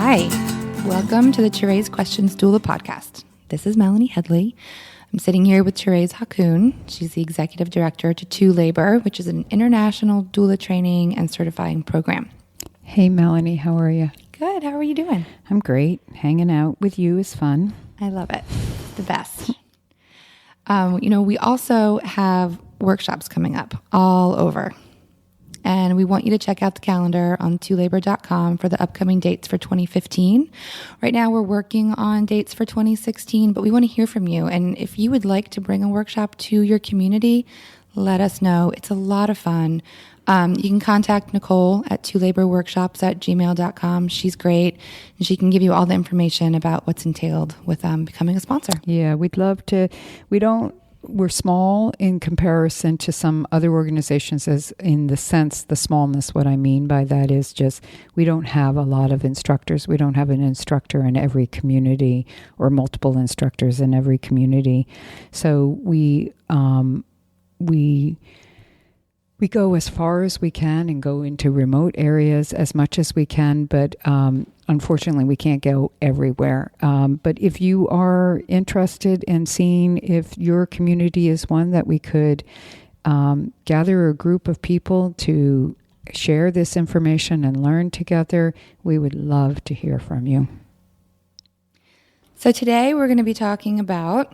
Hi, welcome to the ToRAISE Questions Doula podcast. This is Melanie Headley. I'm sitting here with Thérèse Hakoun. She's the executive director to ToLabor, which is an international doula training and certifying program. Hey, Melanie, how are you? Good. How are you doing? I'm great. Hanging out with you is fun. I love it. It's the best. We also have workshops coming up all over. And we want you to check out the calendar on tolabor.com for the upcoming dates for 2015. Right now, we're working on dates for 2016, but we want to hear from you. And if you would like to bring a workshop to your community, let us know. It's a lot of fun. You can contact Nicole at tolaborworkshops@gmail.com. She's great, and she can give you all the information about what's entailed with becoming a sponsor. Yeah, we'd love to. We're small in comparison to some other organizations, as in the sense, the smallness. What I mean by that is just we don't have a lot of instructors. We don't have an instructor in every community or multiple instructors in every community. So we go as far as we can and go into remote areas as much as we can, but unfortunately we can't go everywhere. But if you are interested in seeing if your community is one that we could gather a group of people to share this information and learn together, we would love to hear from you. So today we're going to be talking about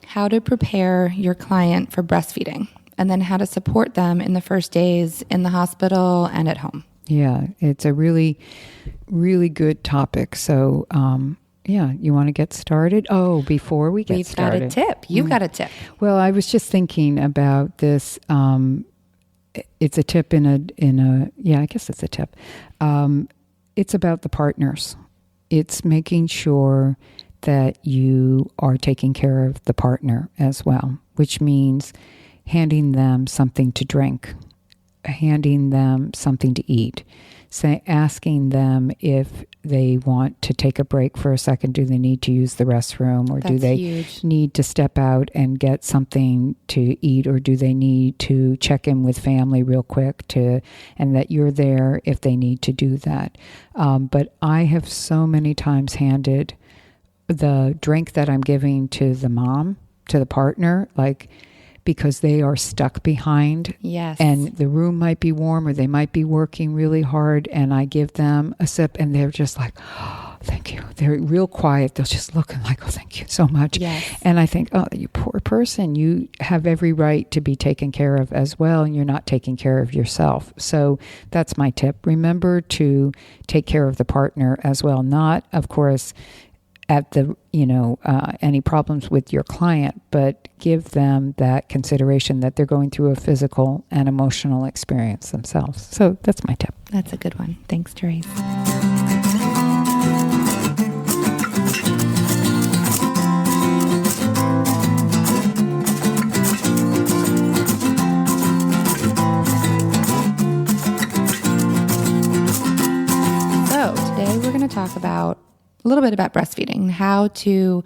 how to prepare your client for breastfeeding, and then how to support them in the first days in the hospital and at home. Yeah, it's a really, really good topic. So, you want to get started? Oh, before we get started. We've got a tip. You've got a tip. Well, I was just thinking about this. It's a tip I guess it's a tip. It's about the partners. It's making sure that you are taking care of the partner as well, which means handing them something to drink, handing them something to eat, asking them if they want to take a break for a second. Do they need to use the restroom, or do they need to step out and get something to eat, or do they need to check in with family real quick and that you're there if they need to do that. But I have so many times handed the drink that I'm giving to the mom, to the partner, because they are stuck behind. Yes. And the room might be warm, or they might be working really hard, and I give them a sip and they're just like, oh, thank you. They're real quiet. They'll just look and oh, thank you so much. Yes. And I think, oh, you poor person, you have every right to be taken care of as well, and you're not taking care of yourself. So that's my tip. Remember to take care of the partner as well. Not, of course, at the, any problems with your client, but give them that consideration that they're going through a physical and emotional experience themselves. So that's my tip. That's a good one. Thanks, Thérèse. So today we're going to talk about a little bit about breastfeeding, how to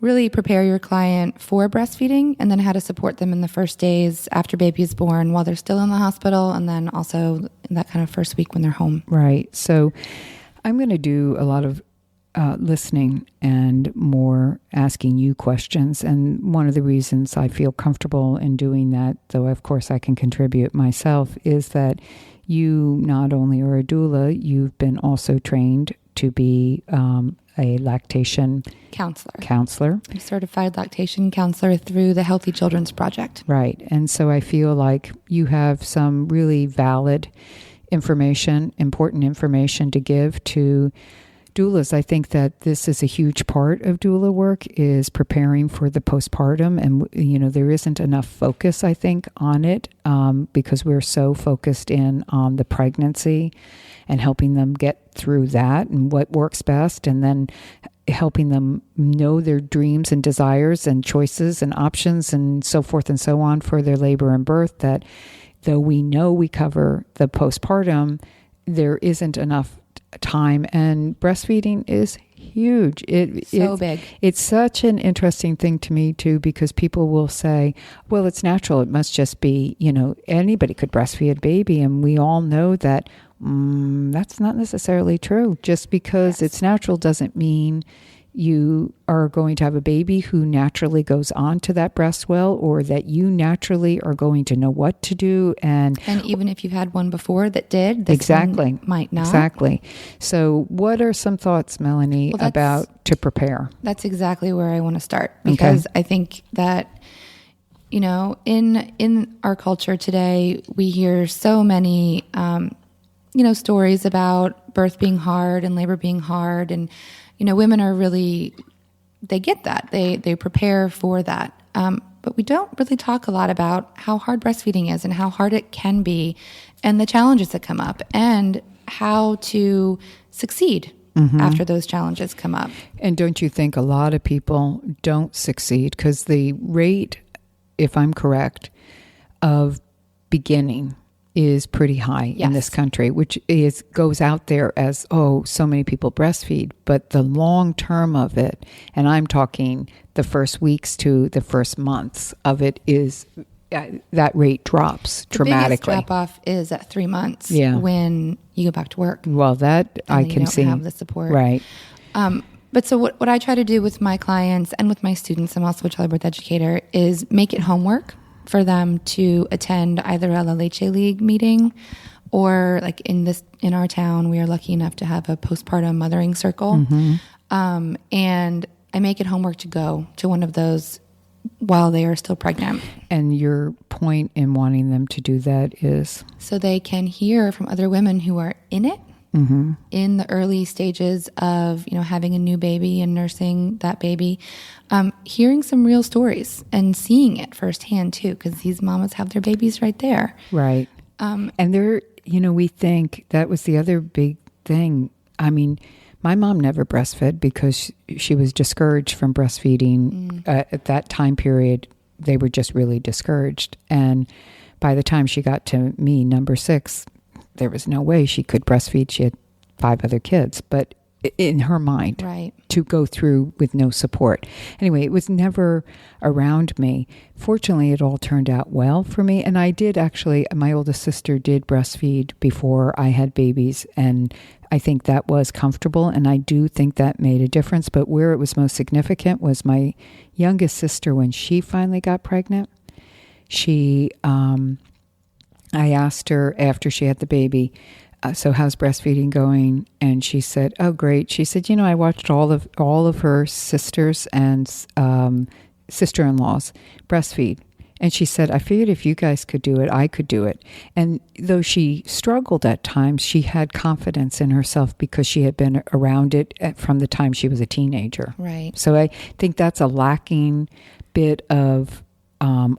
really prepare your client for breastfeeding, and then how to support them in the first days after baby is born while they're still in the hospital, and then also in that kind of first week when they're home. Right. So I'm going to do a lot of listening and more asking you questions. And one of the reasons I feel comfortable in doing that, though of course I can contribute myself, is that you not only are a doula, you've been also trained to be a lactation counselor. A certified lactation counselor through the Healthy Children's Project. Right. And so I feel like you have some really valid information, important information to give to doulas. I think that this is a huge part of doula work, is preparing for the postpartum. And, there isn't enough focus, I think, on it because we're so focused in on the pregnancy and helping them get through that and what works best, and then helping them know their dreams and desires and choices and options and so forth and so on for their labor and birth, that though we know we cover the postpartum, there isn't enough time. And breastfeeding is huge. It's big. It's such an interesting thing to me too, because people will say, well, it's natural. It must just be, anybody could breastfeed a baby. And we all know that That's not necessarily true. Just because it's natural doesn't mean you are going to have a baby who naturally goes on to that breast well, or that you naturally are going to know what to do. And even if you've had one before that did, this exactly one might not. Exactly. So what are some thoughts, Melanie, about to prepare? That's exactly where I want to start, because I think that, you know, in our culture today, we hear so many, you know, stories about birth being hard and labor being hard. And, you know, women are really, they get that. They prepare for that. But we don't really talk a lot about how hard breastfeeding is and how hard it can be and the challenges that come up and how to succeed after those challenges come up. And don't you think a lot of people don't succeed because the rate, if I'm correct, of beginning is pretty high in this country, which goes out there as, so many people breastfeed, but the long term of it, and I'm talking the first weeks to the first months of it, is that rate drops dramatically. The biggest drop off is at 3 months when you go back to work. Well, that I can see. You don't have the support. Right. But so what I try to do with my clients and with my students, I'm also a childbirth educator, is make it homework for them to attend either a La Leche League meeting, or like in our town, we are lucky enough to have a postpartum mothering circle. And I make it homework to go to one of those while they are still pregnant. And your point in wanting them to do that is? So they can hear from other women who are in it, in the early stages of, you know, having a new baby and nursing that baby, hearing some real stories and seeing it firsthand too, because these mamas have their babies right there. Right. And they're, you know, we think that was the other big thing. I mean, my mom never breastfed because she was discouraged from breastfeeding. At that time period, they were just really discouraged. And by the time she got to me, number 6, there was no way she could breastfeed. She had 5 other kids, but in her mind, to go through with no support. Anyway, it was never around me. Fortunately, it all turned out well for me. And I did actually, my oldest sister did breastfeed before I had babies. And I think that was comfortable. And I do think that made a difference. But where it was most significant was my youngest sister, when she finally got pregnant, I asked her after she had the baby, so how's breastfeeding going? And she said, oh, great. She said, you know, I watched all of her sisters and sister-in-laws breastfeed. And she said, I figured if you guys could do it, I could do it. And though she struggled at times, she had confidence in herself because she had been around it from the time she was a teenager. Right. So I think that's a lacking bit of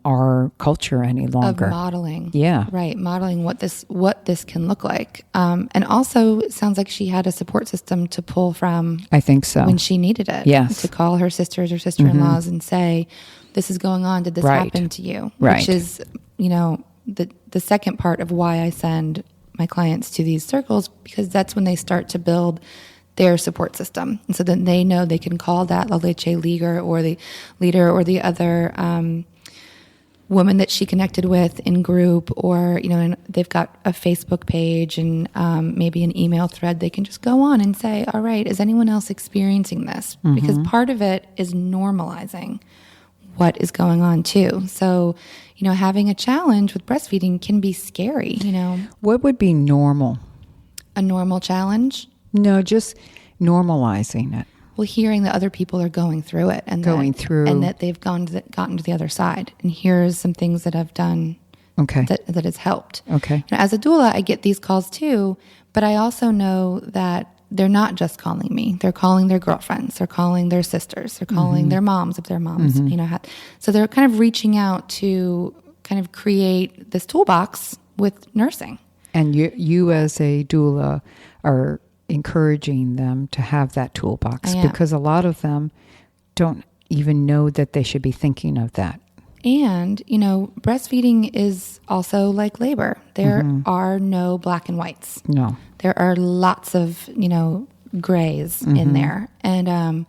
our culture any longer. Of modeling. Yeah. Right. Modeling what this can look like. And also it sounds like she had a support system to pull from. I think so. When she needed it. Yes. To call her sisters or sister-in-laws and say, this is going on. Did this happen to you? Right. Which is, you know, the second part of why I send my clients to these circles, because that's when they start to build their support system. And so then they know they can call that La Leche leader or the other woman that she connected with in group, or, you know, and they've got a Facebook page and maybe an email thread. They can just go on and say, all right, is anyone else experiencing this? Because part of it is normalizing what is going on too. So, you know, having a challenge with breastfeeding can be scary, you know. What would be normal? A normal challenge? No, just normalizing it. Well, hearing that other people are going through it and that they've gotten to the other side. And here's some things that I've done that has helped. Okay. Now, as a doula, I get these calls too, but I also know that they're not just calling me. They're calling their girlfriends. They're calling their sisters. They're calling their moms if their moms, you know. So they're kind of reaching out to kind of create this toolbox with nursing. And you as a doula are encouraging them to have that toolbox, because a lot of them don't even know that they should be thinking of that. And, you know, breastfeeding is also like labor. There are no black and whites. No. There are lots of, you know, grays in there. And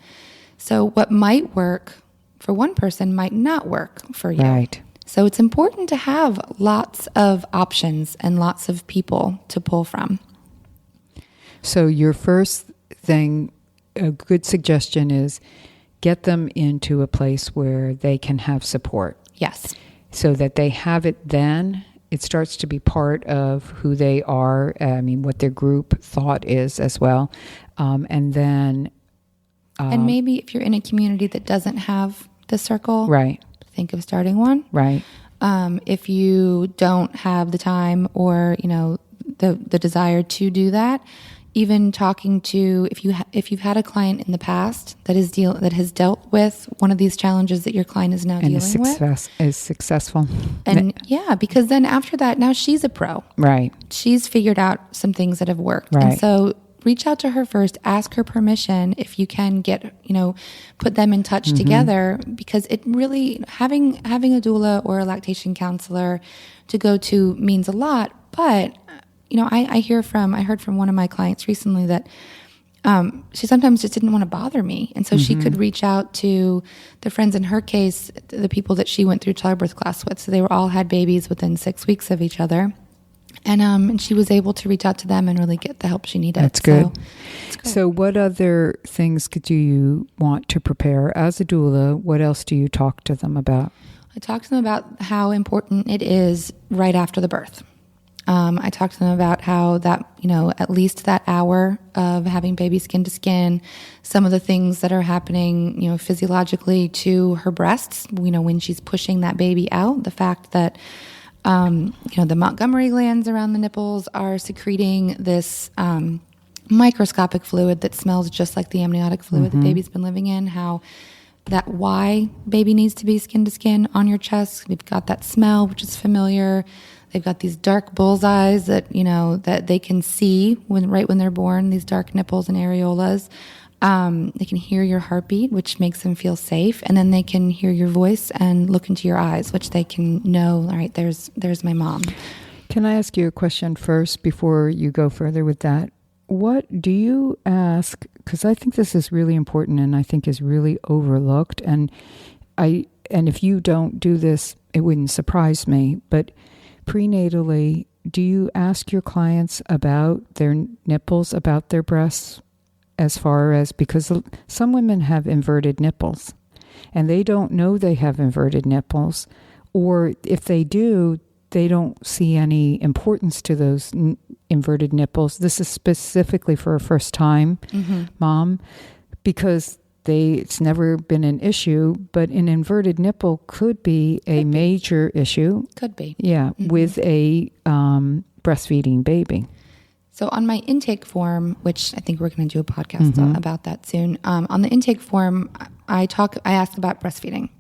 so what might work for one person might not work for you. Right. So it's important to have lots of options and lots of people to pull from. So your first thing, a good suggestion is get them into a place where they can have support. Yes. So that they have it then. It starts to be part of who they are. What their group thought is as well. And then... and maybe if you're in a community that doesn't have the circle, right, think of starting one. Right. If you don't have the time or, the desire to do that, even talking to, if you've had a client in the past that has dealt with one of these challenges that your client is now dealing with, is successful, and because then after that, now she's a pro, right? She's figured out some things that have worked, right? And so reach out to her first, ask her permission if you can get, put them in touch together, because it really having a doula or a lactation counselor to go to means a lot, but. I heard from one of my clients recently that she sometimes just didn't want to bother me. And so she could reach out to the friends, in her case, the people that she went through childbirth class with. So they were all had babies within 6 weeks of each other. And she was able to reach out to them and really get the help she needed. That's good. So what other things do you want to prepare as a doula? What else do you talk to them about? I talk to them about how important it is right after the birth. I talked to them about how that, at least that hour of having baby skin to skin, some of the things that are happening, physiologically to her breasts, when she's pushing that baby out, the fact that, the Montgomery glands around the nipples are secreting this microscopic fluid that smells just like the amniotic fluid the baby's been living in, why baby needs to be skin to skin on your chest. We've got that smell, which is familiar. They've got these dark bullseyes that, that they can see when they're born, these dark nipples and areolas. They can hear your heartbeat, which makes them feel safe. And then they can hear your voice and look into your eyes, which they can know, all right, there's my mom. Can I ask you a question first before you go further with that? What do you ask? Because I think this is really important and I think is really overlooked. And if you don't do this, it wouldn't surprise me. But prenatally, do you ask your clients about their nipples, about their breasts, as far as, because some women have inverted nipples and they don't know they have inverted nipples, or if they do, they don't see any importance to those inverted nipples. This is specifically for a first-time mom, because it's never been an issue, but an inverted nipple could be a major issue. Could be. Yeah, with a breastfeeding baby. So on my intake form, which I think we're going to do a podcast about that soon, on the intake form, I ask about breastfeeding.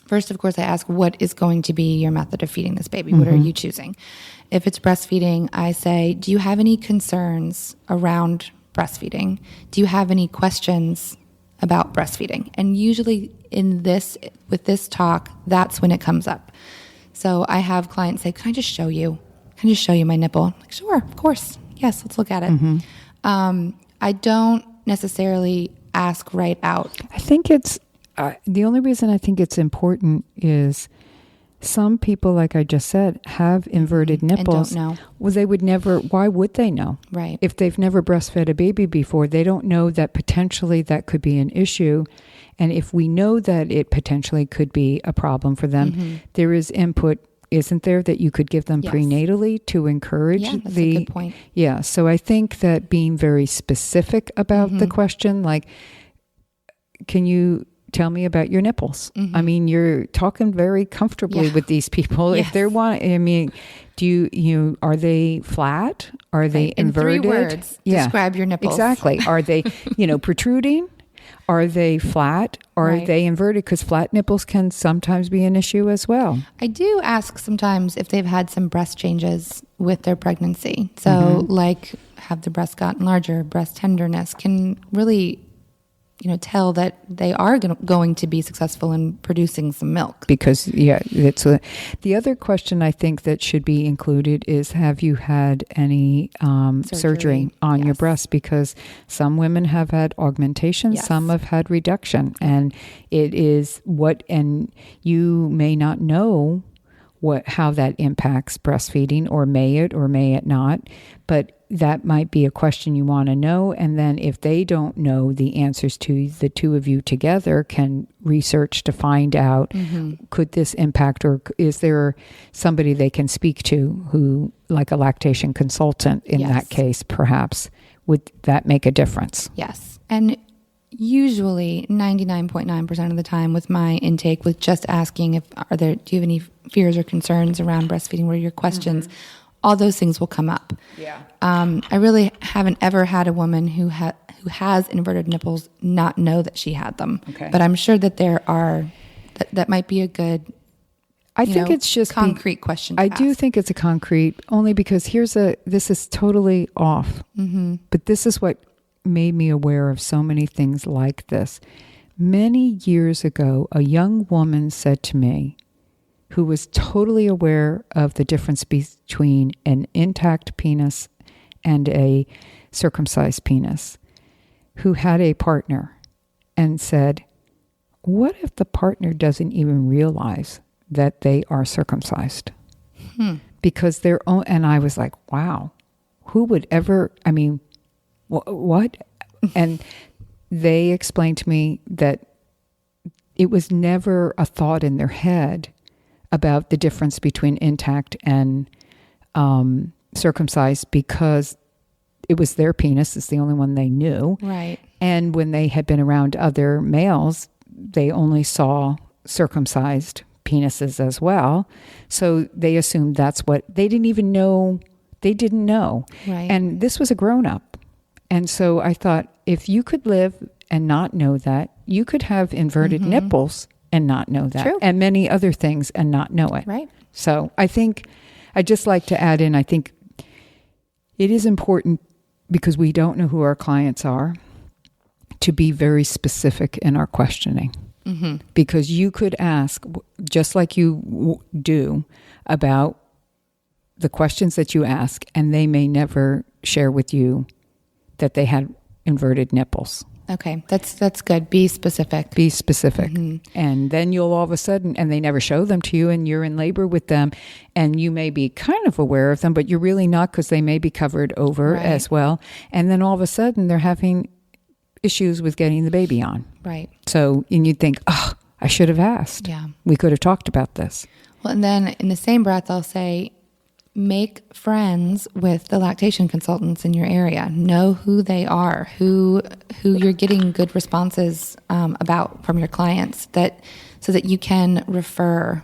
First, of course, I ask, what is going to be your method of feeding this baby? What are you choosing? If it's breastfeeding, I say, do you have any concerns around breastfeeding? Do you have any questions about breastfeeding? And usually with this talk, that's when it comes up. So I have clients say, can I just show you? Can I just show you my nipple? I'm like, sure, of course. Yes, let's look at it. I don't necessarily ask right out. I think it's, the only reason I think it's important is some people, like I just said, have inverted nipples. And don't know. Well, they would never, why would they know? Right. If they've never breastfed a baby before, they don't know that potentially that could be an issue. And if we know that it potentially could be a problem for them, there is input, isn't there, that you could give them prenatally to encourage that's a good point. Yeah. So I think that being very specific about the question, like, can you tell me about your nipples? I mean, you're talking very comfortably with these people. If they're do you are they flat? Are they inverted? In 3 words, describe your nipples. Exactly. Are they, protruding? Are they flat? Are they inverted? Because flat nipples can sometimes be an issue as well. I do ask sometimes if they've had some breast changes with their pregnancy. So like, have the breast gotten larger? Breast tenderness can really, tell that they are going to be successful in producing some milk. Because, the other question I think that should be included is, have you had any surgery on your breast? Because some women have had augmentation, some have had reduction. And it is and you may not know how that impacts breastfeeding, or may it not. But that might be a question you want to know. And then if they don't know the answers to, the two of you together can research to find out, could this impact, or is there somebody they can speak to who, like a lactation consultant in that case, perhaps, would that make a difference? Yes. And usually 99.9% of the time with my intake, with just asking do you have any fears or concerns around breastfeeding, what are your questions, all those things will come up. Yeah. I really haven't ever had a woman who has inverted nipples not know that she had them. Okay. But I'm sure that there are, that might be a good, it's just concrete question to I ask. do think it's a concrete, only because this is totally off. But this is what made me aware of so many things like this. Many years ago, a young woman said to me, who was totally aware of the difference between an intact penis and a circumcised penis, who had a partner, and said, what if the partner doesn't even realize that they are circumcised? Because their own, and I was like, wow, who would ever, what? And they explained to me that it was never a thought in their head about the difference between intact and circumcised, because it was their penis. It's the only one they knew. Right. And when they had been around other males, they only saw circumcised penises as well. So they assumed that's what, they didn't even know, they didn't know. Right. And this was a grown-up. And so I thought, if you could live and not know that, you could have inverted nipples and not know that. True. And many other things and not know it. Right. So I think, I'd just like to add in, I think it is important, because we don't know who our clients are, to be very specific in our questioning. Because you could ask, just like you do, about the questions that you ask, and they may never share with you that they had inverted nipples. Okay, that's good. Be specific. Be specific. And then you'll all of a sudden, and they never show them to you, and you're in labor with them, and you may be kind of aware of them, but you're really not, because they may be covered over as well. And then all of a sudden they're having issues with getting the baby on. Right. So, and you'd think, I should have asked. Yeah. We could have talked about this. Well, and then in the same breath, I'll say, make friends with the lactation consultants in your area. Know who they are, who you're getting good responses about from your clients, so that you can refer.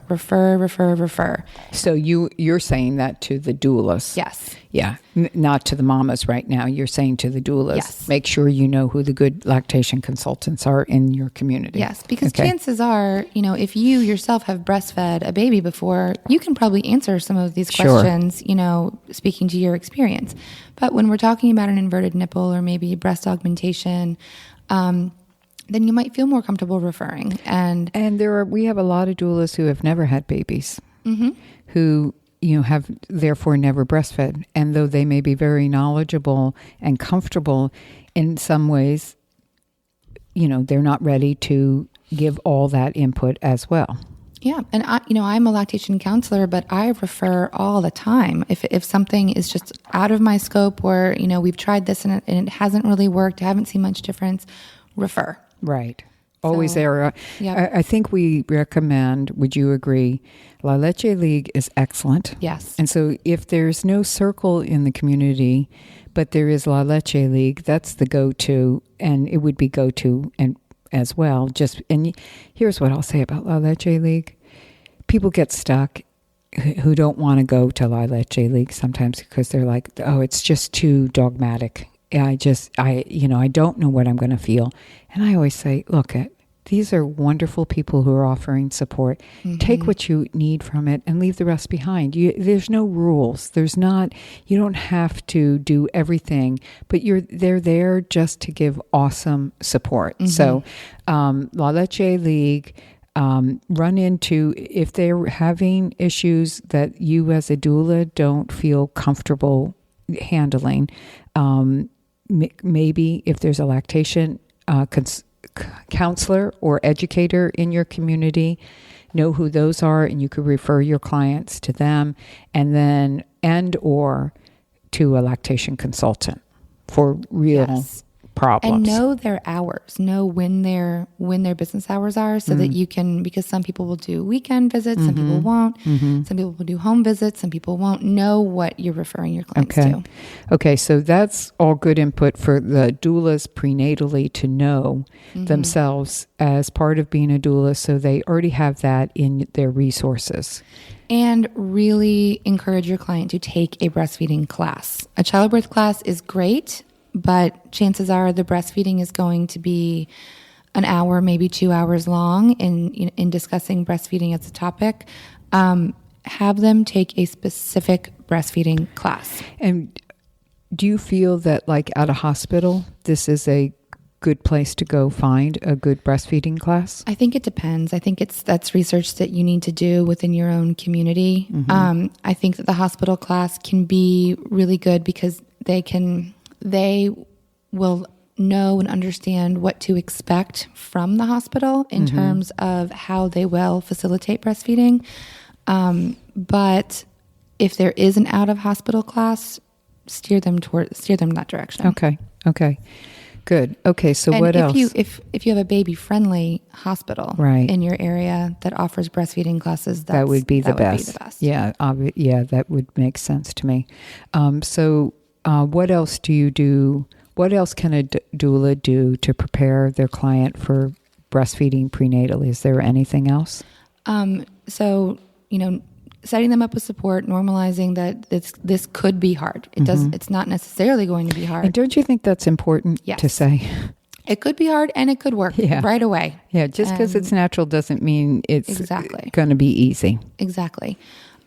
So you're saying that to the doulas? Yes. Yeah, not to the mamas right now. You're saying to the doulas. Yes. Make sure you know who the good lactation consultants are in your community. Yes, because chances are, if you yourself have breastfed a baby before, you can probably answer some of these questions, speaking to your experience. But when we're talking about an inverted nipple or maybe breast augmentation, then you might feel more comfortable referring. And we have a lot of doulas who have never had babies, who have therefore never breastfed. And though they may be very knowledgeable and comfortable in some ways, they're not ready to give all that input as well. Yeah. And I'm a lactation counselor, but I refer all the time. If something is just out of my scope, or, we've tried this and it hasn't really worked, I haven't seen much difference, refer. Right. Always there. Yep. I think we recommend, would you agree, La Leche League is excellent. Yes. And so if there's no circle in the community, but there is La Leche League, that's the go-to, and it would be go-to and as well. And here's what I'll say about La Leche League. People get stuck who don't want to go to La Leche League sometimes because they're like, oh, it's just too dogmatic. I don't know what I'm going to feel. And I always say, look, these are wonderful people who are offering support. Take what you need from it and leave the rest behind. There's no rules. You don't have to do everything, but they're there just to give awesome support. So, La Leche League, run into, if they're having issues that you as a doula don't feel comfortable handling, maybe if there's a lactation counselor or educator in your community, know who those are, and you could refer your clients to them, and or to a lactation consultant for real problems. And know their hours, know when their business hours are, so that you can, because some people will do weekend visits, some people won't, some people will do home visits, some people won't. Know what you're referring your clients to. Okay, so that's all good input for the doulas prenatally to know themselves as part of being a doula, so they already have that in their resources. And really encourage your client to take a breastfeeding class. A childbirth class is great, but chances are the breastfeeding is going to be an hour, maybe 2 hours long in discussing breastfeeding as a topic. Have them take a specific breastfeeding class. And do you feel that, like, at a hospital, this is a good place to go find a good breastfeeding class? I think it depends. I think that's research that you need to do within your own community. I think that the hospital class can be really good because they will know and understand what to expect from the hospital in terms of how they will facilitate breastfeeding. But if there is an out of hospital class, steer them in that direction. Okay. Good. Okay. So what else? If you have a baby friendly hospital in your area that offers breastfeeding classes, that would be the best. Yeah. That would make sense to me. So what else do you do? What else can a doula do to prepare their client for breastfeeding prenatally? Is there anything else? So, setting them up with support, normalizing that this could be hard. It's not necessarily going to be hard. And don't you think that's important to say? It could be hard and it could work right away. Yeah, just because it's natural doesn't mean it's going to be easy. Exactly.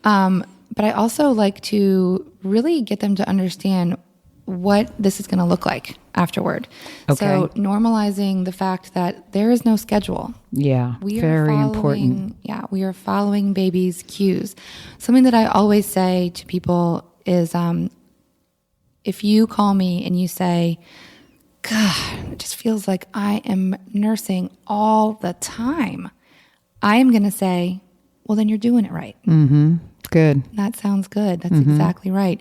But I also like to really get them to understand what this is going to look like afterward. Okay. So normalizing the fact that there is no schedule. Yeah, very important. Yeah, we are following baby's cues. Something that I always say to people is, if you call me and you say, God, it just feels like I am nursing all the time, I am going to say, well, then you're doing it right. Good. That sounds good. That's exactly right.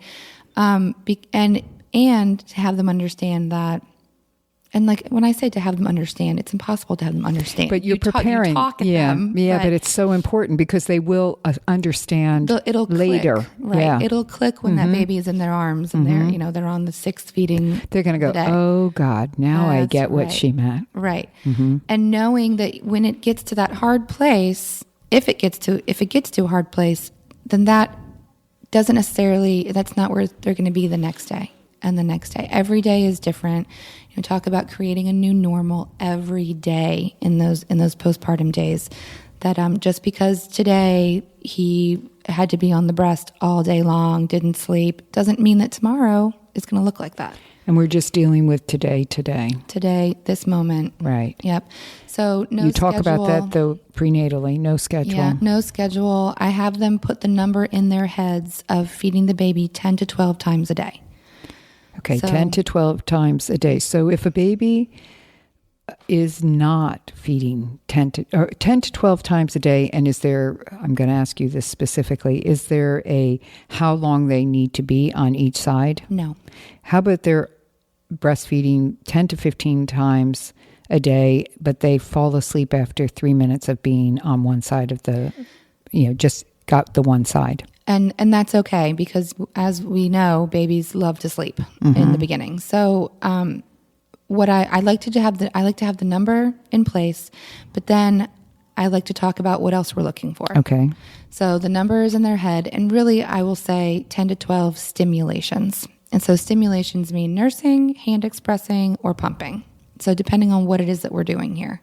And to have them understand that, and like when I say to have them understand, it's impossible to have them understand. But you're preparing. Talk at them, but it's so important because they will understand it'll later. Click, right. Yeah. It'll click when that baby is in their arms and they're on the 6th feeding. They're going to go, oh God, now I get what she meant. Right. And knowing that when it gets to that hard place, if it gets to a hard place, then that doesn't necessarily, that's not where they're going to be the next day and the next day. Every day is different. Talk about creating a new normal every day in those postpartum days. That just because today he had to be on the breast all day long, didn't sleep, doesn't mean that tomorrow is going to look like that. And we're just dealing with today, this moment. Right. Yep. So no schedule. You talk about that though prenatally, no schedule. Yeah, no schedule. I have them put the number in their heads of feeding the baby 10 to 12 times a day. Okay, so, 10 to 12 times a day. So if a baby is not feeding 10 to 12 times a day, and is there, I'm going to ask you this specifically, is there how long they need to be on each side? No. How about they're breastfeeding 10 to 15 times a day, but they fall asleep after 3 minutes of being on one side of just got the one side? And that's okay, because as we know, babies love to sleep in the beginning. So what I like to have the number in place, but then I like to talk about what else we're looking for. Okay. So the number is in their head, and really I will say 10 to 12 stimulations. And so stimulations mean nursing, hand expressing, or pumping. So depending on what it is that we're doing here,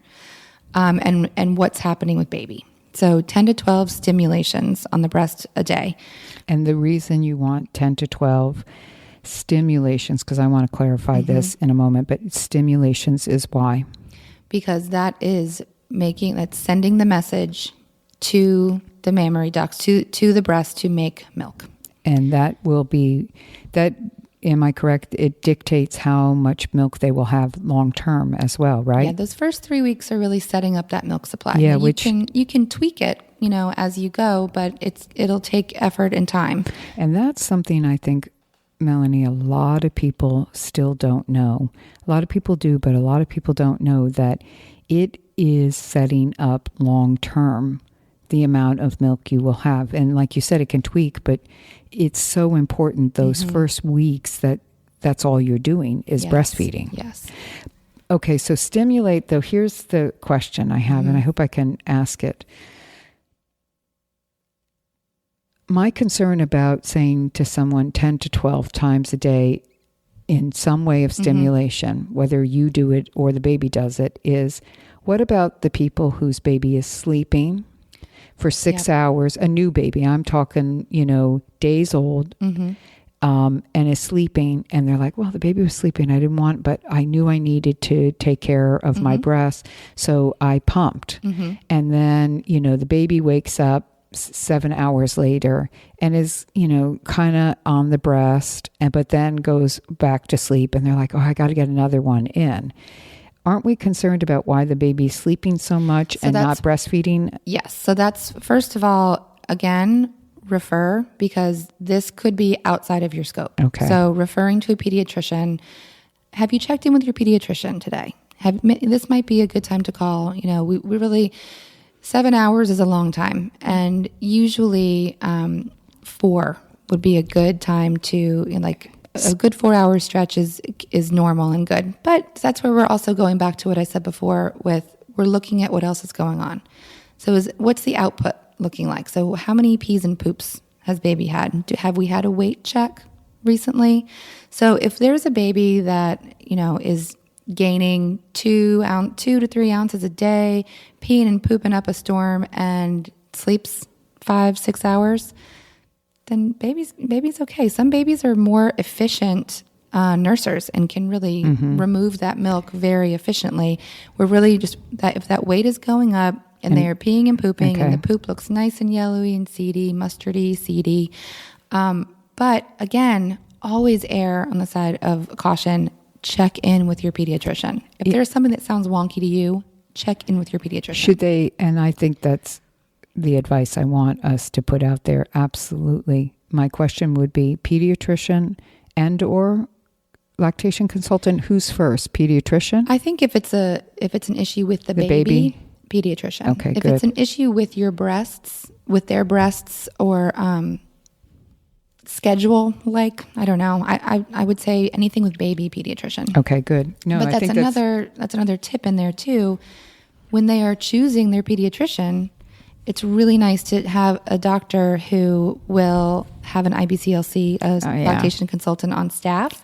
and what's happening with baby. So 10 to 12 stimulations on the breast a day. And the reason you want 10 to 12 stimulations, because I want to clarify this in a moment, but stimulations is why? Because that's sending the message to the mammary ducts, to the breast to make milk. And that am I correct? It dictates how much milk they will have long term as well, right? Yeah, those first 3 weeks are really setting up that milk supply. Yeah, now, you can tweak it, as you go, but it'll take effort and time. And that's something I think, Melanie, a lot of people still don't know. A lot of people do, but a lot of people don't know that it is setting up long term the amount of milk you will have. And like you said, it can tweak, but it's so important those first weeks that's all you're doing is breastfeeding. Yes. Okay, so stimulate, though, here's the question I have, and I hope I can ask it. My concern about saying to someone 10 to 12 times a day in some way of stimulation, whether you do it or the baby does it, is what about the people whose baby is sleeping for 6 hours, a new baby, I'm talking, days old, and is sleeping, and they're like, well, the baby was sleeping, I didn't want, but I knew I needed to take care of my breast, so I pumped. And then, the baby wakes up 7 hours later and is, kind of on the breast, but then goes back to sleep, and they're like, oh, I got to get another one in. Aren't we concerned about why the baby's sleeping so much and not breastfeeding? Yes. So that's, first of all, again, refer, because this could be outside of your scope. Okay. So referring to a pediatrician, have you checked in with your pediatrician today? This might be a good time to call. We really, 7 hours is a long time. And usually 4 would be a good time to, a good 4-hour stretch is normal and good. But that's where we're also going back to what I said before with, we're looking at what else is going on. So what's the output looking like? So how many pees and poops has baby had? Have we had a weight check recently? So if there's a baby that, is gaining 2 to 3 ounces a day, peeing and pooping up a storm, and sleeps 5-6 hours, then baby's okay. Some babies are more efficient nursers and can really remove that milk very efficiently. We're really just that if that weight is going up and they are peeing and pooping and the poop looks nice and yellowy and seedy, mustardy, seedy. But again, always err on the side of caution. Check in with your pediatrician. If there's something that sounds wonky to you, check in with your pediatrician. Should they, and I think that's the advice I want us to put out there. Absolutely. My question would be pediatrician and or lactation consultant. Who's first? Pediatrician? I think if it's an issue with the baby, pediatrician. Okay, if good. It's an issue with your breasts, with their breasts, or schedule, I don't know. I would say anything with baby, pediatrician. Okay, good. No, but I think that's another tip in there too. When they are choosing their pediatrician, it's really nice to have a doctor who will have an IBCLC, lactation consultant on staff,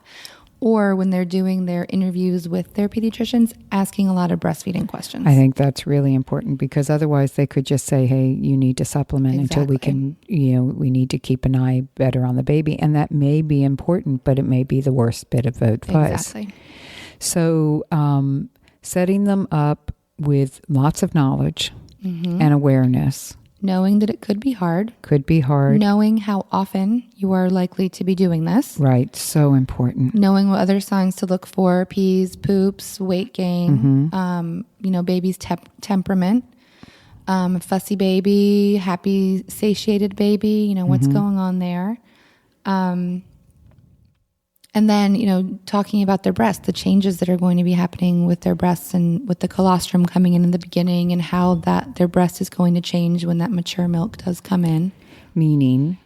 or when they're doing their interviews with their pediatricians, asking a lot of breastfeeding questions. I think that's really important, because otherwise they could just say, hey, you need to supplement until we can, we need to keep an eye better on the baby. And that may be important, but it may be the worst bit of advice. Exactly. So setting them up with lots of knowledge and awareness. Knowing that it could be hard. Knowing how often you are likely to be doing this. Right. So important. Knowing what other signs to look for: pees, poops, weight gain, baby's temperament, fussy baby, happy, satiated baby, what's going on there. And then, talking about their breasts, the changes that are going to be happening with their breasts and with the colostrum coming in the beginning, and how that their breast is going to change when that mature milk does come in. Meaning?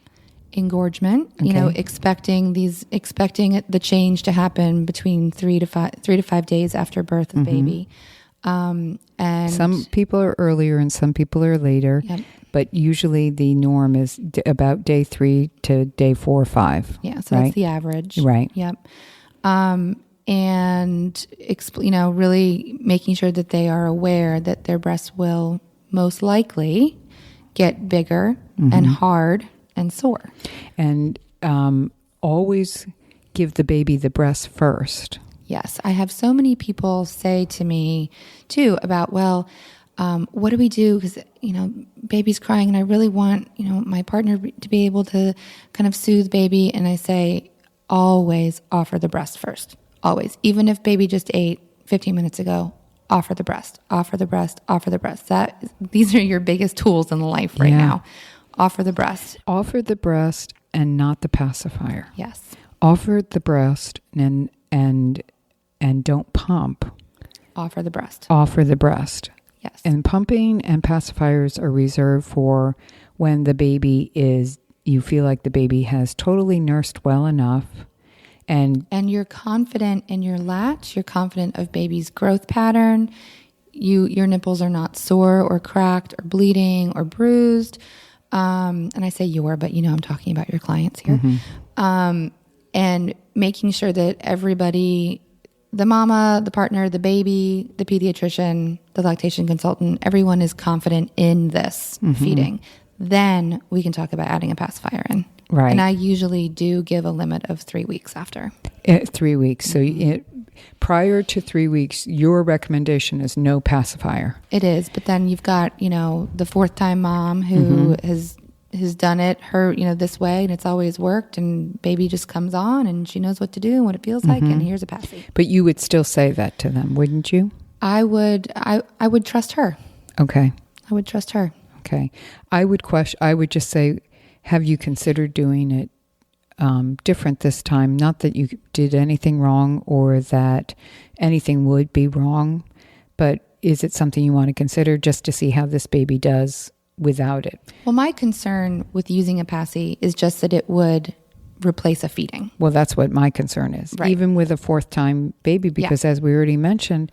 Engorgement, expecting the change to happen between 3 to 5 days after birth of baby. And some people are earlier and some people are later. Yep. But usually the norm is about day 3 to day 4 or 5. Yeah, so that's the average. Right. Yep. And, really making sure that they are aware that their breasts will most likely get bigger and hard and sore. And always give the baby the breast first. Yes. I have so many people say to me, too, about, what do we do? Because, baby's crying and I really want, my partner to be able to kind of soothe baby. And I say, always offer the breast first. Always. Even if baby just ate 15 minutes ago, offer the breast, offer the breast, offer the breast. These are your biggest tools in life right now. Offer the breast. Offer the breast and not the pacifier. Yes. Offer the breast and don't pump. Offer the breast. Offer the breast. Yes. And pumping and pacifiers are reserved for when the baby you feel like the baby has totally nursed well enough. And you're confident in your latch. You're confident of baby's growth pattern. Your nipples are not sore or cracked or bleeding or bruised. And I say but I'm talking about your clients here. And making sure that everybody, the mama, the partner, the baby, the pediatrician, the lactation consultant, everyone is confident in this feeding. Then we can talk about adding a pacifier in. Right. And I usually do give a limit of 3 weeks after. 3 weeks. So prior to 3 weeks, your recommendation is no pacifier. It is. But then you've got, the fourth time mom who has done it this way, and it's always worked, and baby just comes on and she knows what to do and what it feels like, and here's a passy. But you would still say that to them, wouldn't you? I would trust her. Okay. I would trust her. Okay. I would just say, have you considered doing it different this time? Not that you did anything wrong or that anything would be wrong, but is it something you want to consider just to see how this baby does without it? Well, my concern with using a passy is just that it would replace a feeding. Well, that's what my concern is. Right. Even with a fourth time baby, because as we already mentioned,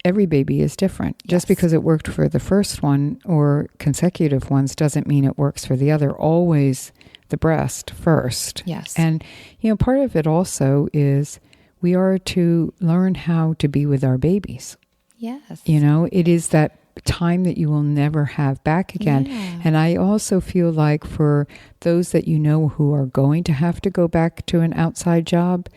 every baby is different. Yes. Just because it worked for the first one or consecutive ones doesn't mean it works for the other. Always the breast first. Yes. And, part of it also is we are to learn how to be with our babies. Yes. It is that time that you will never have back again. Yeah. And I also feel like for those that who are going to have to go back to an outside job,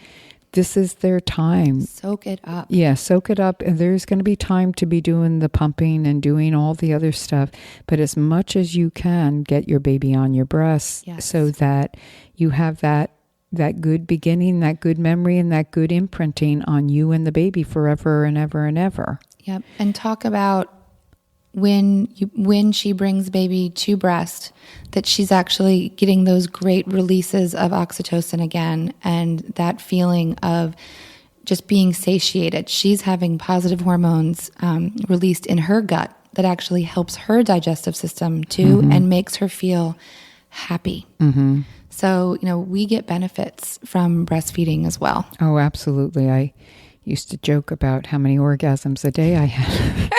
this is their time. Soak it up. Yeah, soak it up. And there's going to be time to be doing the pumping and doing all the other stuff. But as much as you can, get your baby on your breast so that you have that good beginning, that good memory, and that good imprinting on you and the baby forever and ever and ever. Yep. And talk about when she brings baby to breast, that she's actually getting those great releases of oxytocin again, and that feeling of just being satiated. She's having positive hormones released in her gut that actually helps her digestive system too, and makes her feel happy. So, we get benefits from breastfeeding as well. Oh, absolutely. I used to joke about how many orgasms a day I had.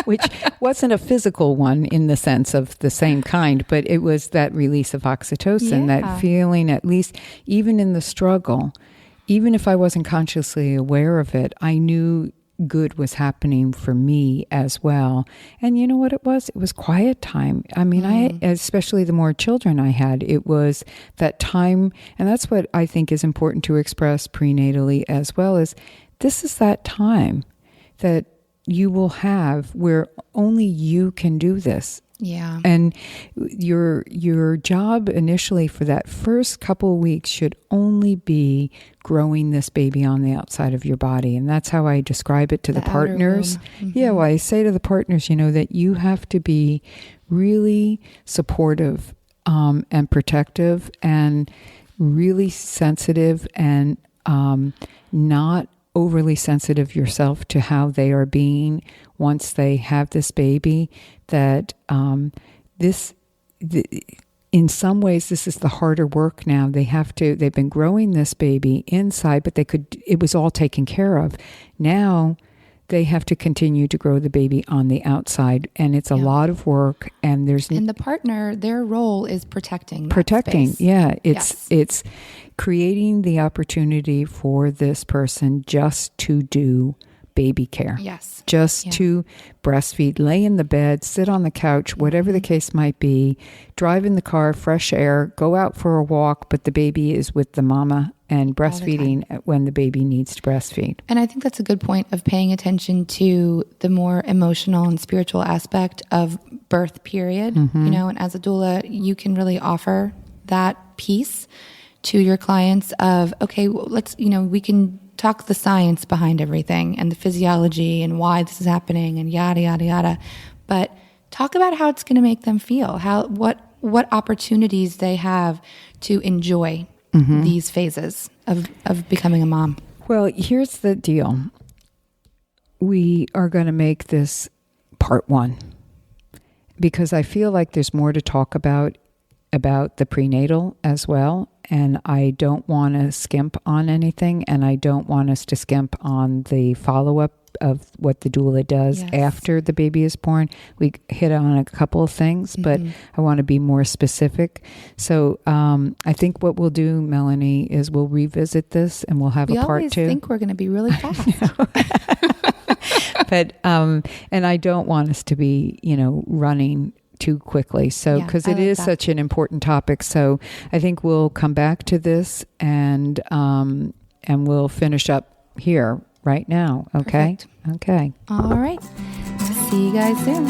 Which wasn't a physical one in the sense of the same kind, but it was that release of oxytocin, that feeling, at least even in the struggle, even if I wasn't consciously aware of it, I knew good was happening for me as well. And you know what it was? It was quiet time. I mean, especially the more children I had, it was that time. And that's what I think is important to express prenatally as well, is this is that time that you will have where only you can do this. Yeah. And your job initially for that first couple of weeks should only be growing this baby on the outside of your body. And that's how I describe it to the partners. Yeah, well, I say to the partners, that you have to be really supportive and protective and really sensitive and not overly sensitive yourself to how they are being once they have this baby, that in some ways this is the harder work now. They've been growing this baby inside, but it was all taken care of. Now they have to continue to grow the baby on the outside, and it's a lot of work, and the partner, their role is protecting. Yeah. It's creating the opportunity for this person just to do baby care. Yes. Just to breastfeed, lay in the bed, sit on the couch, whatever the case might be, drive in the car, fresh air, go out for a walk, but the baby is with the mama and breastfeeding when the baby needs to breastfeed. And I think that's a good point of paying attention to the more emotional and spiritual aspect of birth period. And as a doula, you can really offer that piece to your clients of, okay, well, let's, we can talk the science behind everything and the physiology and why this is happening and yada, yada, yada. But talk about how it's going to make them feel, what opportunities they have to enjoy these phases of becoming a mom. Well, here's the deal. We are going to make this part 1 because I feel like there's more to talk about the prenatal as well. And I don't want to skimp on anything, and I don't want us to skimp on the follow-up of what the doula does after the baby is born. We hit on a couple of things, but I want to be more specific. So I think what we'll do, Melanie, is we'll revisit this and we'll have a part 2. We always think we're going to be really fast. But, and I don't want us to be, running too quickly. So, because it is such an important topic. So I think we'll come back to this and we'll finish up here right now. Okay. Perfect. Okay. All right. See you guys soon.